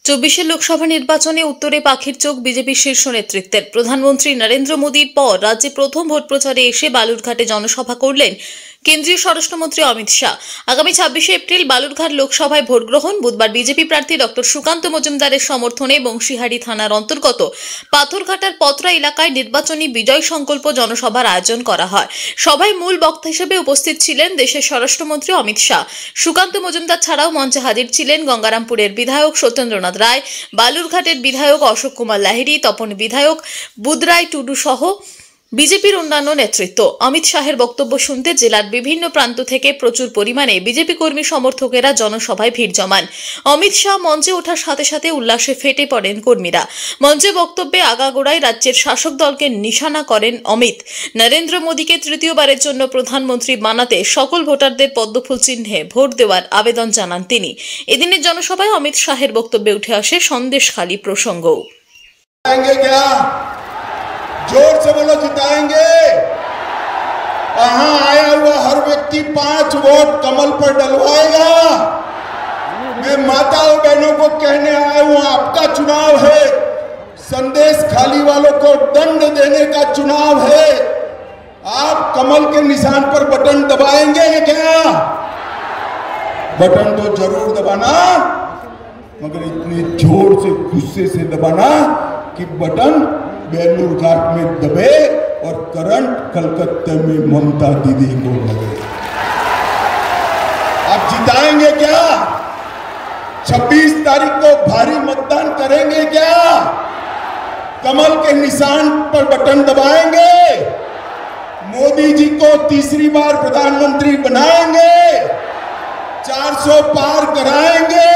চব্বিশের লোকসভা নির্বাচনে উত্তরে পাখির চোখ বিজেপির শীর্ষ নেতৃত্বের। প্রধানমন্ত্রী নরেন্দ্র মোদীর পর রাজ্যে প্রথম ভোট প্রচারে এসে বালুরঘাটে জনসভা করলেন কেন্দ্রীয় স্বরাষ্ট্রমন্ত্রী অমিত শাহ। আগামী 26শে এপ্রিল বালুরঘাট লোকসভায় ভোট গ্রহণ। বুধবার বিজেপি প্রার্থী ডক্টর সুকান্ত মজুমদারের সমর্থনে বংশীহারি থানার অন্তর্গত পাথরঘাটার পতরা এলাকায় নির্বাচনী বিজয় সংকল্প জনসভার আয়োজন করা হয়। সভায় মূল বক্তা হিসেবে উপস্থিত ছিলেন দেশের স্বরাষ্ট্রমন্ত্রী অমিত শাহ। সুকান্ত মজুমদার ছাড়াও মঞ্চে হাজির ছিলেন গঙ্গারামপুরের বিধায়ক সত্যেন্দ্রনাথ রায়, বালুরঘাটের বিধায়ক অশোক কুমার লাহিড়ী, তপন বিধায়ক বুধরাই টুডু সহ বিজেপির অন্যান্য নেতৃত্ব। অমিত শাহের বক্তব্য শুনতে জেলার বিভিন্ন প্রান্ত থেকে প্রচুর পরিমাণে বিজেপি কর্মী সমর্থকেরা জনসভায় ভিড় জমান। অমিত শাহ মঞ্চে ওঠার সাথে সাথে উল্লাসে ফেটে পড়েন কর্মীরা। মঞ্চে বক্তব্যে আগাগোড়ায় রাজ্যের শাসক দলকে নিশানা করেন অমিত। নরেন্দ্র মোদীকে তৃতীয়বারের জন্য প্রধানমন্ত্রী বানাতে সকল ভোটারদের পদ্মফুল চিহ্নে ভোট দেওয়ার আবেদন জানান তিনি। এদিনের জনসভায় অমিত শাহের বক্তব্যে উঠে আসে সন্দেশখালী প্রসঙ্গ। जोर से बोलो, जिताएंगे। यहाँ आया हुआ हर व्यक्ति 5 वोट कमल पर डलवाएगा। मैं माताओं बहनों को कहने आया हूँ, आपका चुनाव है, संदेश खाली वालों को दंड देने का चुनाव है। आप कमल के निशान पर बटन दबाएंगे क्या? बटन तो जरूर दबाना, मगर इतने जोर से गुस्से से दबाना कि बटन बेलूरघाट में दबे और करंट कलकत्ते में ममता दीदी को लगे। आप जिताएंगे क्या? 26 तारीख को भारी मतदान करेंगे क्या? कमल के निशान पर बटन दबाएंगे? मोदी जी को तीसरी बार प्रधानमंत्री बनाएंगे? 400 पार कराएंगे?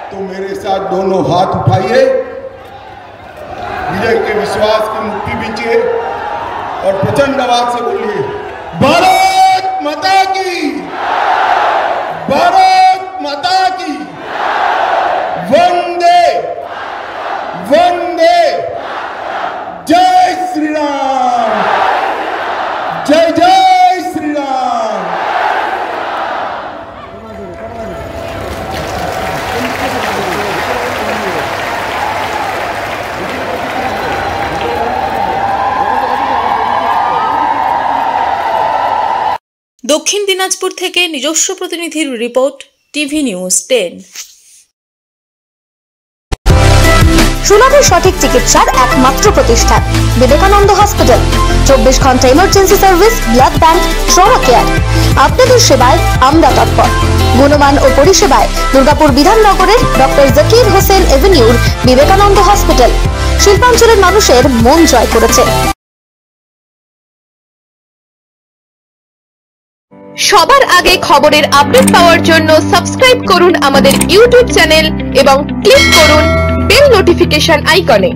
तो मेरे साथ दोनों हाथ उठाइए, विजय के विश्वास की मुट्ठी बीचिए और प्रचंड आवाज से बोलिए, भारत माता की, भारत माता की, वंदे वंदे, जय श्री राम, जय जय श्री राम। দক্ষিণ দিনাজপুর থেকে নিজস্ব প্রতিনিধির রিপোর্ট, টিভি নিউজ 10। সুলভে সঠিক চিকিৎসার একমাত্র প্রতিষ্ঠান বিবেকানন্দ হসপিটাল। 24 ঘন্টা emergency service, blood bank, trauma care. আপনাদের সেবায় আমরা তৎপর। গুণমান ও পরিষেবায় দুর্গাপুর বিধাননগরের ডক্টর জাকির হোসেন এভিনিউর বিবেকানন্দ হসপিটাল শিল্পাঞ্চলের মানুষের মন জয় করেছে। সবার আগে খবরের আপডেট পাওয়ার জন্য সাবস্ক্রাইব করুন আমাদের ইউটিউব চ্যানেল এবং ক্লিক করুন বেল নোটিফিকেশন আইকনে।